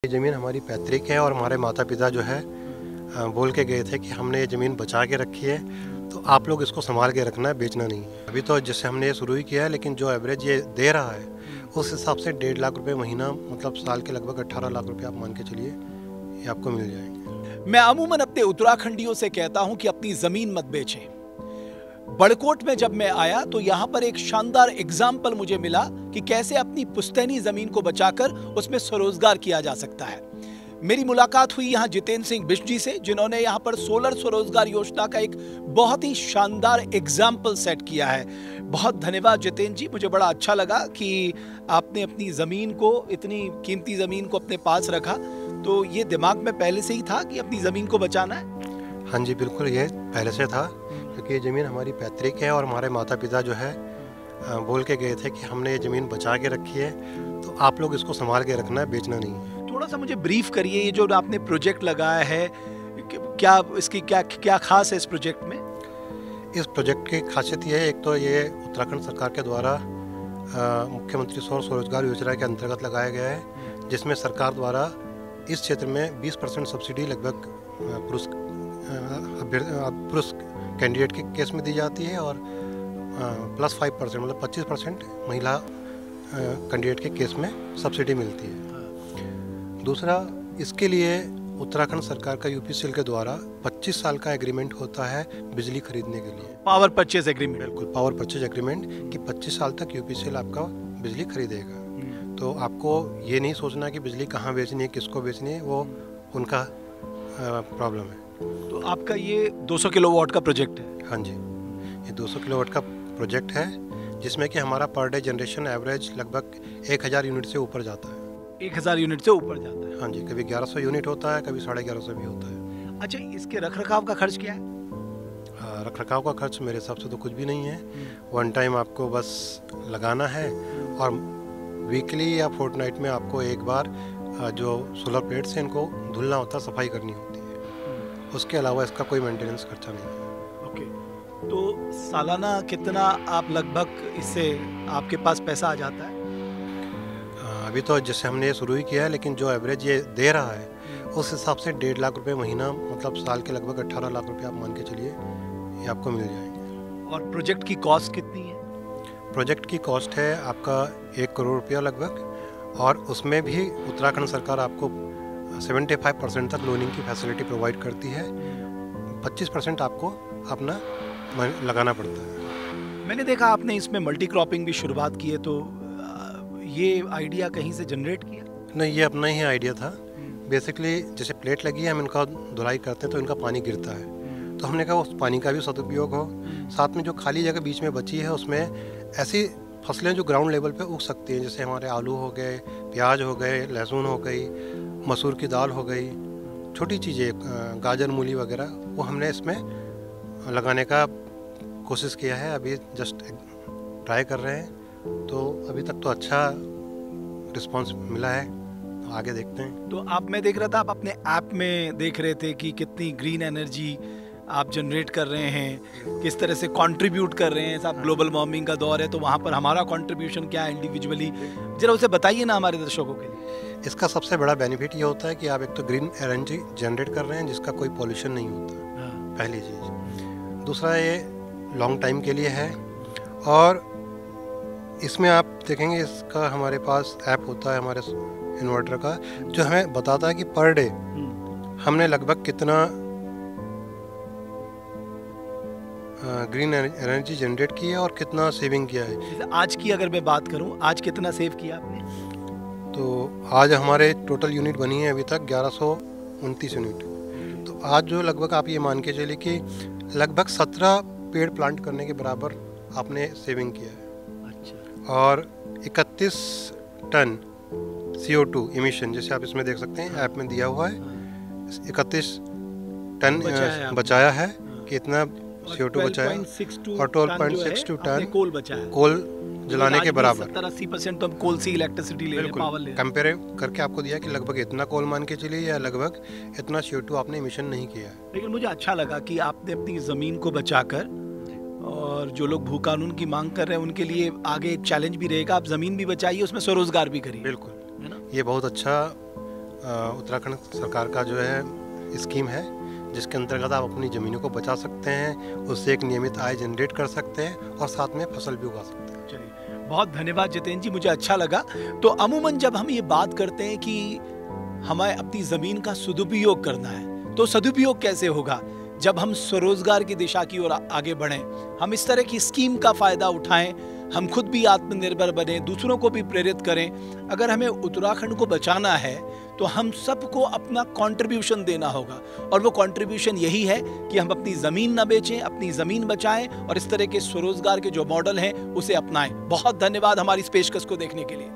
ज़मीन हमारी पैतृक है और हमारे माता पिता जो है बोल के गए थे कि हमने ये ज़मीन बचा के रखी है, तो आप लोग इसको संभाल के रखना है, बेचना नहीं है। अभी तो जैसे हमने ये शुरू ही किया है, लेकिन जो एवरेज ये दे रहा है उस हिसाब से 1.5 लाख रुपए महीना, मतलब साल के लगभग 18 लाख रुपए आप मान के चलिए ये आपको मिल जाएंगे। मैं अमूमन अपने उत्तराखंडियों से कहता हूं कि अपनी ज़मीन मत बेचें। बड़कोट में जब मैं आया तो यहाँ पर एक शानदार एग्जाम्पल मुझे मिला कि कैसे अपनी पुश्तैनी ज़मीन को बचाकर उसमें स्वरोजगार किया जा सकता है। मेरी मुलाकात हुई यहाँ जितेंद्र सिंह बिष्ट जी से, जिन्होंने यहाँ पर सोलर स्वरोजगार योजना का एक बहुत ही शानदार एग्जाम्पल सेट किया है। बहुत धन्यवाद जितेंद्र जी, मुझे बड़ा अच्छा लगा कि आपने अपनी ज़मीन को, इतनी कीमती ज़मीन को अपने पास रखा। तो ये दिमाग में पहले से ही था कि अपनी ज़मीन को बचाना है? हाँ जी, बिल्कुल, ये पहले से था, क्योंकि ये ज़मीन हमारी पैतृक है और हमारे माता पिता जो है बोल के गए थे कि हमने ये ज़मीन बचा के रखी है, तो आप लोग इसको संभाल के रखना है, बेचना नहीं है। थोड़ा सा मुझे ब्रीफ करिए, ये जो आपने प्रोजेक्ट लगाया है, क्या इसकी क्या खास है इस प्रोजेक्ट में? इस प्रोजेक्ट की खासियत ये है, एक तो ये उत्तराखंड सरकार के द्वारा मुख्यमंत्री सौर स्वरोजगार योजना के अंतर्गत लगाया गया है, जिसमें सरकार द्वारा इस क्षेत्र में 20% सब्सिडी लगभग पुरुष कैंडिडेट के केस में दी जाती है और प्लस 5% मतलब 25% महिला कैंडिडेट के केस में सब्सिडी मिलती है। दूसरा, इसके लिए उत्तराखंड सरकार का यूपीसीएल के द्वारा 25 साल का एग्रीमेंट होता है बिजली खरीदने के लिए। Power purchase agreement? बिल्कुल, पावर परचेज एग्रीमेंट कि 25 साल तक यूपीसीएल आपका बिजली खरीदेगा। तो आपको ये नहीं सोचना कि बिजली कहाँ बेचनी है, किसको बेचनी है, वो उनका प्रॉब्लम है। तो आपका ये 200 किलोवाट का प्रोजेक्ट है? हाँ जी, ये 200 किलोवाट का प्रोजेक्ट है, जिसमें कि हमारा पर डे जनरेशन एवरेज लगभग 1000 यूनिट से ऊपर जाता है। 1000 यूनिट से ऊपर जाता है? हाँ जी, कभी 1100 यूनिट होता है, कभी 1150 भी होता है। अच्छा, इसके रखरखाव का खर्च क्या है? रखरखाव का खर्च मेरे हिसाब से तो कुछ भी नहीं है। वन टाइम आपको बस लगाना है और वीकली या फोर्टनाइट में आपको एक बार जो सोलर प्लेट्स हैं इनको धुलना होता है, सफाई करनी होती है। उसके अलावा इसका कोई मेंटेनेंस खर्चा नहीं है। ओके, तो सालाना कितना आप लगभग इससे आपके पास पैसा आ जाता है? अभी तो जैसे हमने ये शुरू ही किया है, लेकिन जो एवरेज ये दे रहा है उस हिसाब से 1.5 लाख रुपए महीना, मतलब साल के लगभग 18 लाख रुपए आप मान के चलिए ये आपको मिल जाएंगे। और प्रोजेक्ट की कॉस्ट कितनी है? प्रोजेक्ट की कॉस्ट है आपका 1 करोड़ रुपया लगभग, और उसमें भी उत्तराखंड सरकार आपको 75% तक लोनिंग की फैसिलिटी प्रोवाइड करती है। 25% आपको अपना लगाना पड़ता है। मैंने देखा आपने इसमें मल्टी क्रॉपिंग भी शुरुआत की है, तो ये आइडिया कहीं से जनरेट किया? नहीं, ये अपना ही आइडिया था। बेसिकली जैसे प्लेट लगी है, हम इनका धुलाई करते हैं तो इनका पानी गिरता है, तो हमने कहा उस पानी का भी सदुपयोग हो, साथ में जो खाली जगह बीच में बची है उसमें ऐसी फसलें जो ग्राउंड लेवल पे उग सकती हैं, जैसे हमारे आलू हो गए, प्याज हो गए, लहसुन हो गई, मसूर की दाल हो गई, छोटी चीज़ें गाजर मूली वगैरह, वो हमने इसमें लगाने का कोशिश किया है। अभी जस्ट ट्राई कर रहे हैं, तो अभी तक तो अच्छा रिस्पांस मिला है, तो आगे देखते हैं। तो आप, मैं देख रहा था आप अपने ऐप में देख रहे थे कि कितनी ग्रीन एनर्जी आप जनरेट कर रहे हैं, किस तरह से कंट्रीब्यूट कर रहे हैं। साहब, ग्लोबल वार्मिंग का दौर है, तो वहाँ पर हमारा कंट्रीब्यूशन क्या है इंडिविजुअली, जरा उसे बताइए ना हमारे दर्शकों के लिए। इसका सबसे बड़ा बेनिफिट ये होता है कि आप एक तो ग्रीन एनर्जी जनरेट कर रहे हैं जिसका कोई पॉल्यूशन नहीं होता, पहली चीज़। दूसरा, ये लॉन्ग टाइम के लिए है, और इसमें आप देखेंगे इसका हमारे पास ऐप होता है हमारे इन्वर्टर का, जो हमें बताता है कि पर डे हमने लगभग कितना ग्रीन एनर्जी जनरेट की है और कितना सेविंग किया है। आज की अगर मैं बात करूं, आज कितना सेव किया आपने? तो आज हमारे टोटल यूनिट बनी है अभी तक 1129 यूनिट। तो आज जो लगभग आप ये मान के चलिए कि लगभग 17 पेड़ प्लांट करने के बराबर आपने सेविंग किया है। अच्छा। और 31 टन CO2 इमिशन, जैसे आप इसमें देख सकते हैं ऐप में दिया हुआ है, 31 टन बचाया है कि इतना CO2 बचाया, और 12.62 टन कोल बचाया, कोल जलाने के बराबर। 70-80% तो हम कोल से इलेक्ट्रिसिटी ले रहे हैं, पावर ले रहे हैं। कंपेयर करके आपको दिया कि लगभग इतना कोल मान के चलिए या लगभग इतना CO2 आपने इमिशन नहीं किया है। लेकिन मुझे अच्छा लगा कि आपने अपनी ज़मीन को बचाकर, और जो लोग भू कानून की मांग कर रहे हैं उनके लिए आगे एक चैलेंज भी रहेगा, आप ज़मीन भी बचाइए, उसमें स्वरोजगार भी करिए। बिल्कुल, है ना? ये बहुत अच्छा उत्तराखंड सरकार का जो है स्कीम है, जिसके अंतर्गत आप अपनी ज़मीनों को बचा सकते हैं, उससे एक नियमित आय जनरेट कर सकते हैं और साथ में फसल भी उगा सकते हैं। चलिए, बहुत धन्यवाद जितेंद्र जी, मुझे अच्छा लगा। तो अमूमन जब हम ये बात करते हैं कि हमें अपनी ज़मीन का सदुपयोग करना है, तो सदुपयोग कैसे होगा? जब हम स्वरोजगार की दिशा की ओर आगे बढ़ें, हम इस तरह की स्कीम का फ़ायदा उठाएं, हम खुद भी आत्मनिर्भर बने, दूसरों को भी प्रेरित करें। अगर हमें उत्तराखंड को बचाना है तो हम सबको अपना कंट्रीब्यूशन देना होगा, और वो कंट्रीब्यूशन यही है कि हम अपनी ज़मीन न बेचें, अपनी ज़मीन बचाएं और इस तरह के स्वरोजगार के जो मॉडल हैं उसे अपनाएं। बहुत धन्यवाद हमारी इस पेशकश को देखने के लिए।